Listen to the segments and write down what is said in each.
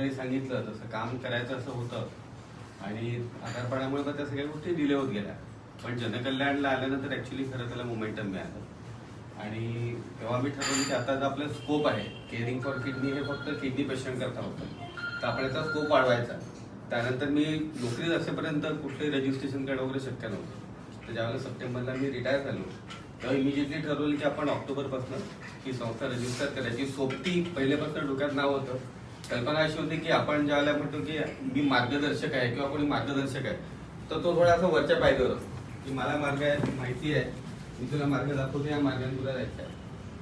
सकाळी सांगितलं तसं काम करायचं असं होतं आणि आजारपणामुळे मग त्या सगळ्या गोष्टी डिले होत गेल्या. पण जनकल्याणला आल्यानंतर ऍक्च्युली खरं त्याला मोमेंटम मिळालं आणि तेव्हा मी ठरवलं की आता आपलं स्कोप आहे केअरिंग फॉर किडनी हे फक्त किडनी पेशंट करता होतं, तर आपण याचा स्कोप वाढवायचा. त्यानंतर मी नोकरीत असेपर्यंत कुठलंही रजिस्ट्रेशन करणं वगैरे शक्य नव्हतं. तर ज्यावेळेला सप्टेंबरला मी रिटायर झालो तेव्हा इमिजिएटली ठरवलं की आपण ऑक्टोबरपासून ही संस्था रजिस्टर करायची. सोबती पहिल्यापासून डोक्यात नाव होतं. कल्पना अशी होती की आपण ज्यावेळेला म्हणतो की मी मार्गदर्शक आहे किंवा कोणी मार्गदर्शक आहे तर तो थोडासा वरच्या पायरीवर असतो की मला मार्ग आहे, माहिती आहे, मी तुला मार्ग दाखवतो, या मार्गाने तुला जायचं आहे.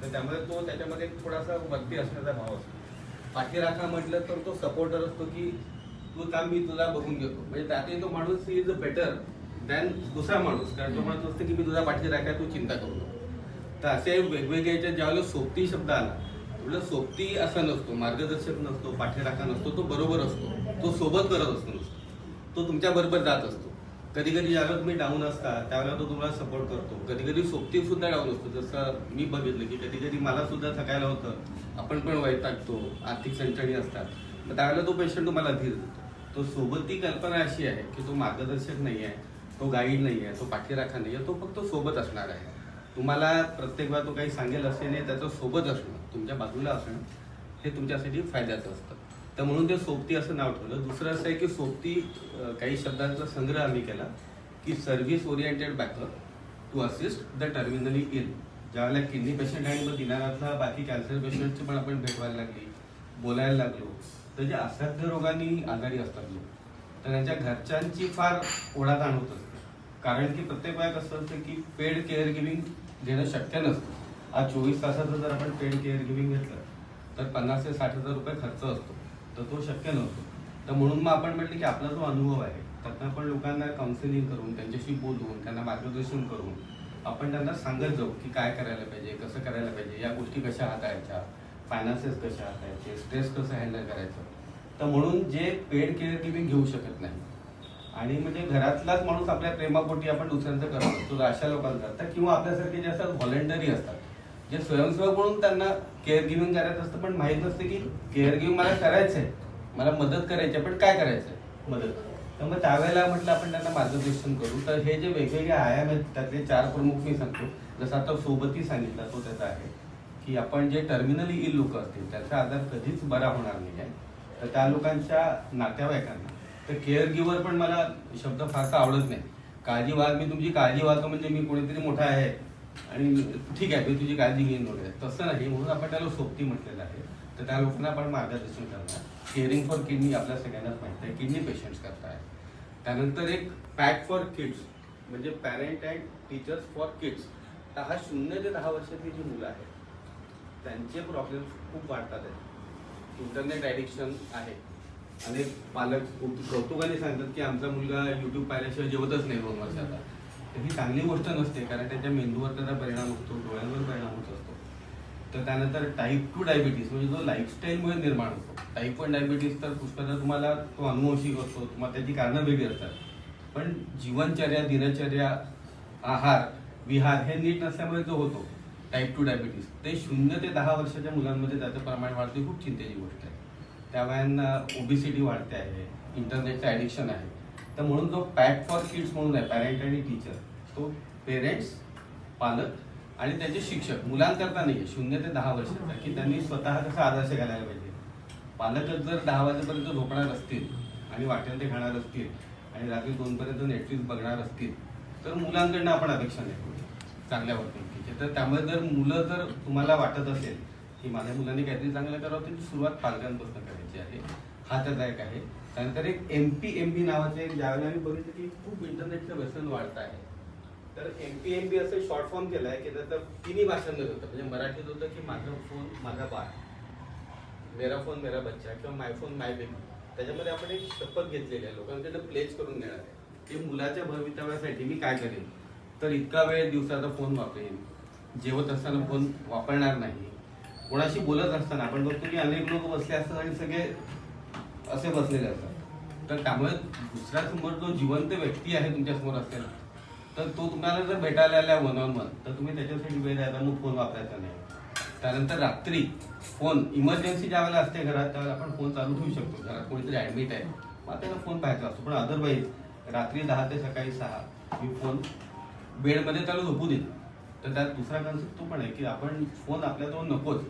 तर त्यामुळे तो त्याच्यामध्ये थोडासा वरती असण्याचा भाव असतो. पाठीराखा म्हटलं तर तो सपोर्टर असतो की तू काम मी तुला बघून घेतो, म्हणजे त्यातही तो माणूस इज बेटर दॅन दुसरा माणूस, कारण तो म्हणत असतो की मी तुझा पाठीराखा, तू चिंता करू नको. तर असे वेगवेगळे याच्यात ज्यावेळेला सोबती शब्द आला, म्हटलं सोबती असा नसतो, मार्गदर्शक नसतो, पाठीराखा नसतो, तो बरोबर असतो, तो सोबत करत असतो नसतो, तो तुमच्या बरोबर जात असतो. कधी कधी ज्यावेळेला तुम्ही डाऊन असता त्यावेळेला तो तुम्हाला सपोर्ट करतो. कधी कधी सोबती सुद्धा डाऊन असतो, जसं मी बघितलं की कधी कधी मला सुद्धा थकायला होतं, आपण पण वैतागतो, आर्थिक चणचणी असतात, तर त्यावेळेला तो पेशंट तुम्हाला धीर देतो. तो सोबती कल्पना अशी आहे की तो मार्गदर्शक नाही आहे, तो गाईड नाही आहे, तो पाठीराखा नाही आहे, तो फक्त सोबत असणार आहे. तुम्हाला प्रत्येक वेळा तो काही सांगेल असे नाही, त्याचं सोबत असणं, तुमच्या बाजूला असणं हे तुमच्यासाठी फायद्याचं असतं. तर म्हणून ते सोबती असं नाव ठेवलं. दुसरं असं आहे की सोबती काही शब्दांचा संग्रह आम्ही केला की service oriented backup to assist the terminally ill. ज्यावेळेला किडनी पेशंट आणि मग दिनानाथला बाकी कॅन्सर पेशंटची पण आपण भेटवायला लागली, बोलायला लागलो, तर जे असाध्य रोगांनी आजारी असतात लोक, तर त्यांच्या घरच्यांची फार ओढाताण होत असते. कारण की प्रत्येक वेळा कसं असतं की पेड केअर गिव्हिंग घेणं शक्य नसतं. आज 24 तासाचं जर आपण पेड केअर गिव्हिंग घेतलं तर 50,000 ते 60,000 रुपये खर्च असतो, तर तो शक्य नसतो. तर म्हणून मग आपण म्हटलं की आपला जो अनुभव आहे त्यातनं आपण लोकांना काउन्सिलिंग करून, त्यांच्याशी बोलून, त्यांना मार्गदर्शन करून आपण त्यांना सांगत जाऊ की काय करायला पाहिजे, कसं करायला पाहिजे, या गोष्टी कशा हाताळायच्या, फायनान्सेस कशा हाताळायचे, स्ट्रेस कसं हँडल करायचं. तर म्हणून जे पेड केअर गिव्हिंग घेऊ शकत नाही आणि म्हणजे घरातलाच माणूस आपल्या प्रेमापोटी आपण दुसऱ्यांचं करत असतो, तर अशा लोकांना तर, किंवा आपल्यासारखे जे असतात व्हॉलेंटरी असतात, जे स्वयंसेवक म्हणून त्यांना केअर गिव्हिंग करायचं असतं, पण माहीत नसतं की केअर गिव्हिंग मला करायचं आहे, मला मदत करायची आहे, पण काय करायचं आहे मदत. तर मग त्यावेळेला म्हटलं आपण त्यांना मार्गदर्शन करू. तर हे जे वेगवेगळे आयाम आहेत त्यातले 4 प्रमुख मी सांगतो. जसं आता सोबती सांगितला तो त्याचा आहे की आपण जे टर्मिनली इल लोक असतील त्याचा आजार कधीच बरा होणार नाही आहे, तर त्या लोकांच्या नातेवाईकांना, तर केअर गिव्हर पण मला शब्द फारसा आवडत नाही. काळजी वाहत, मी तुमची काळजी वाहतो म्हणजे मी कोणीतरी मोठा आहे आणि ठीक आहे मी तुझी काळजी घेईन वगैरे, तसं नाही. म्हणून आपण त्याला सोबती म्हटलेलं आहे. तर त्या लोकांना आपण मार्गदर्शन करणार. केअरिंग फॉर किडनी आपल्या सगळ्यांनाच माहिती आहे, किडनी पेशंट्स करताय. त्यानंतर एक पॅक फॉर किड्स, म्हणजे parent and teachers for kids. तर हा 0 ते 10 वर्षाची जी मुलं आहेत त्यांचे प्रॉब्लेम्स खूप वाढतात आहेत. इंटरनेट ॲडिक्शन आहे. अनेक पालक कौतुकाने सांगतात की आमचा मुलगा यूट्यूब पाहिल्याशिवाय जेवतच नाही 2 वर्षाचा. तर ही चांगली गोष्ट नसते, कारण त्याच्या मेंदूवर त्याचा परिणाम होतो, डोळ्यांवर परिणाम होत असतो. तर त्यानंतर टाईप 2 डायबिटीस, म्हणजे जो लाईफस्टाईलमुळे निर्माण होतो. टाईप 1 डायबिटीस तर पुष्कळ तुम्हाला तो अनुवंशिक असतो, तुम्हाला त्याची कारणं वेगळी असतात, पण जीवनचर्या, दिनचर्या, आहार विहार हे नीट नसल्यामुळे जो होतो टाईप 2 डायबिटीस, ते 0 ते 10 वर्षाच्या मुलांमध्ये त्याचं प्रमाण वाढते. खूप चिंतेची गोष्ट आहे. त्या वयांना ओबिसिटी वाढते आहे, इंटरनेटचं ॲडिक्शन आहे. तर म्हणून जो पॅक फॉर किड्स म्हणून आहे, पॅरेंट आणि टीचर, तो पेरेंट्स, पालक आणि त्याचे शिक्षक, मुलांकरता नाही आहे, 0 ते 10 वर्षाचा, की त्यांनी स्वतः कसा आदर्श घालायला पाहिजे. पालकच जर 10 वाजेपर्यंत झोपणार असतील आणि वाटेल ते खाणार असतील आणि रात्री 2 पर्यंत नेटफ्लिक्स बघणार असतील, तर मुलांकडनं आपण अपेक्षा नाही करू चांगल्या वर्तणुकीची. तर त्यामुळे जर मुलं, जर तुम्हाला वाटत असेल की माझ्या मुलांनी काहीतरी चांगलं करावं, तर सुरुवात पालकांपासून करायची आहे. हा त्याचा एक आहे. त्यानंतर एक MPMB नावाचे, ज्यावेळेला आम्ही बघितलं की खूप इंटरनेटचं व्यसन वाढत आहे, तर MPMB असं शॉर्ट फॉर्म केलं आहे की त्याचं 3 भाषांमध्ये होतं. म्हणजे मराठीत होतं की माझा फोन माझा बाळ, मेरा फोन मेरा बच्चा, किंवा माय फोन माय बेबी. त्याच्यामध्ये आपण एक शपथ घेतलेली आहे, लोकांकडे प्लेस करून देणार आहे की मुलाच्या भवितव्यासाठी मी काय करेन, तर इतका वेळ दिवसाचा फोन वापरेन, जेवत असताना फोन वापरणार नाही, कोणाशी बोलत असताना आपण बघतो की अनेक लोक बसले असतात आणि सगळे असे बसलेले असतात. तर त्यामुळे दुसऱ्या समोर जो जिवंत व्यक्ती आहे तुमच्या समोर असेल, तर तो तुम्हाला जर भेटायला आला 1-on-1, तर तुम्ही त्याच्यासाठी वेळ द्यायचा, मग फोन वापरायचा नाही. त्यानंतर रात्री फोन इमर्जन्सी ज्या वेळेला असते घरात त्यावेळेला आपण फोन चालू ठेवू शकतो. घरात कोणीतरी ऍडमिट आहे मग त्याला फोन पाहायचा असतो. पण अदरवाईज रात्री 10 ते सकाळी 6 मी फोन बेडमध्ये त्याला झोपू देतो. तर त्यात दुसरा कन्सेप्ट तो पण आहे की आपण फोन आपल्याजवळ नकोच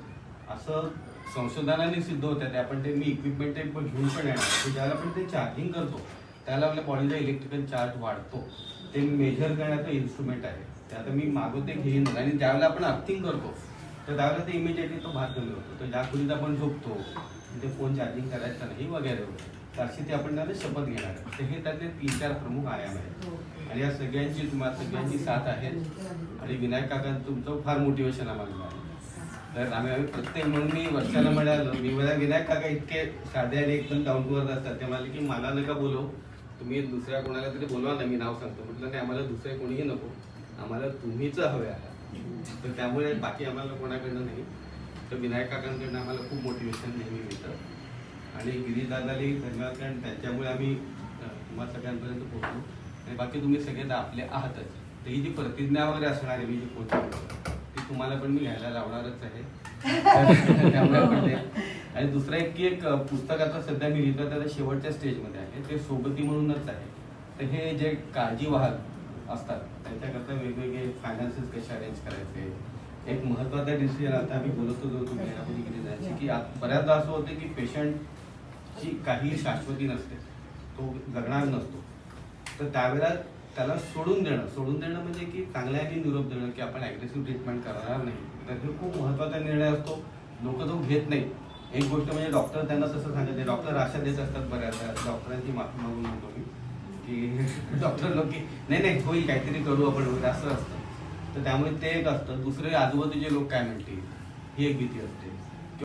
असं संशोधनाने सिद्ध होतं. ते आपण ते मी इक्विपमेंट ते घेऊन पण येणार की ज्याला आपण ते चार्जिंग करतो त्याला आपल्या बॉडीचा इलेक्ट्रिकल चार्ज वाढतो. ते मेजर करण्याचं इन्स्ट्रुमेंट आहे. ते आता मी मागो ते घेईन आणि ज्यावेळेला आपण अर्थिंग करतो तर त्यावेळेला ते इमिजिएटली तो भाग कमी होतो. तर ज्या खोलीत आपण झोपतो ते फोन चार्जिंग करायचं नाही वगैरे वगैरे तर अशी ते आपण त्याला शपथ घेणार आहे. तर हे त्यातले 3-4 प्रमुख आयाम आहेत आणि या सगळ्यांची तुम्हाला सगळ्यांची साथ आहे. आणि विनायक काका तुमचं फार मोटिवेशन आम्हाला मिळालं. तर आम्ही प्रत्येक म्हणून मी वर्षाला म्हणालो मी मला विनायक काका इतके साधे आणि एकदम डाऊन टू अर्थ असतात. ते म्हणाले की मला नका बोलव तुम्ही दुसऱ्या कोणाला तरी बोलवा ना मी नाव सांगतो. म्हटलं नाही आम्हाला दुसरे कोणीही नको आम्हाला तुम्हीच हवे आहात. तर त्यामुळे बाकी आम्हाला कोणाकडनं नाही. तर विनायक काकांकडनं आम्हाला खूप मोटिवेशन नेहमी मिळतं. आणि गिरीदादालाही धन्यवाद कारण त्यांच्यामुळे आम्ही तुम्हाला सगळ्यांपर्यंत पोहोचलो. आणि बाकी तुम्ही सगळे तर आपले आहातच. तर ही जी प्रतिज्ञा वगैरे असणार आहे मी जी पोहोचलो ती तुम्हाला पण मी घ्यायला लावणारच आहे. त्यामुळे पण ते आणि दुसरं एक पुस्तक आता सध्या मी लिहितो त्याच्या शेवटच्या स्टेजमध्ये आहे. ते सोबती म्हणूनच आहे. तर हे जे काळजी वाहक असतात त्यांच्याकरता वेगवेगळे फायनान्सेस कसे अरेंज करायचे. एक महत्वाचा डिसिजन आता आम्ही बोलत होतो तुम्ही जायची की बऱ्याचदा असं होतं की पेशंटची काही शाश्वती नसते तो जगणार नसतो. तर त्यावेळेला त्याला सोडून देणं म्हणजे की चांगल्याने निरोप देणं की आपण ॲग्रेसिव्ह ट्रीटमेंट करणार नाही. तर हे खूप महत्वाचा निर्णय असतो. लोक तो घेत नाही. एक गोष्ट म्हणजे डॉक्टर त्यांना तसं सांगते. डॉक्टर आशा देत असतात बऱ्याचदा. डॉक्टरांची माफी मागून म्हणतो मी की डॉक्टर लोक की नाही होईल काहीतरी करू आपण वगैरे असं असतं. तर त्यामुळे ते एक असतं. दुसरे आजूबाजूचे लोक काय म्हणतील ही एक भीती असते.